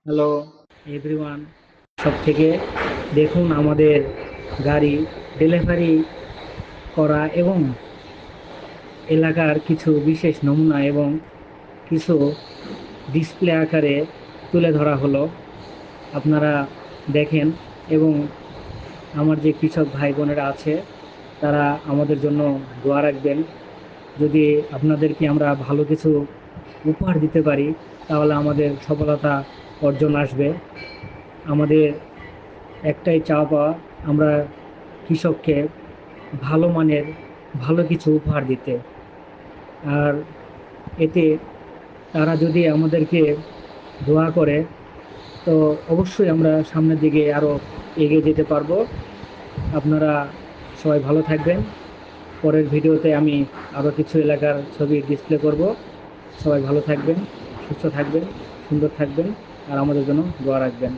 Hello everyone, সব থেকে দেখুন আমাদের গাড়ি ডেলিভারি করা এবং এলাকার কিছু বিশেষ নমুনা এবং কিছু ডিসপ্লে আকারে তুলে ধরা হলো। আপনারা দেখেন এবং আমার যে কৃষক ভাই বোনেরা আছে তারা আমাদের জন্য দোয়া রাখবেন। যদি আপনাদেরকে আমরা ভালো কিছু উপহার দিতে পারি তাহলে আমাদের সফলতা অর্জন আসবে। আমাদের একটাই চাওয়া পাওয়া, আমরা কৃষককে ভালো মানের ভালো কিছু উপহার দিতে। আর এতে তারা যদি আমাদেরকে দোয়া করে তো অবশ্যই আমরা সামনের দিকে আরো এগিয়ে যেতে পারবো। আপনারা সবাই ভালো থাকবেন। পরের ভিডিওতে আমি আরো কিছু এলাকার ছবি ডিসপ্লে করব। সবাই ভালো থাকবেন, সুস্থ থাকবেন, সুন্দর থাকবেন আর আমাদের জন্য দোয়া রাখবেন।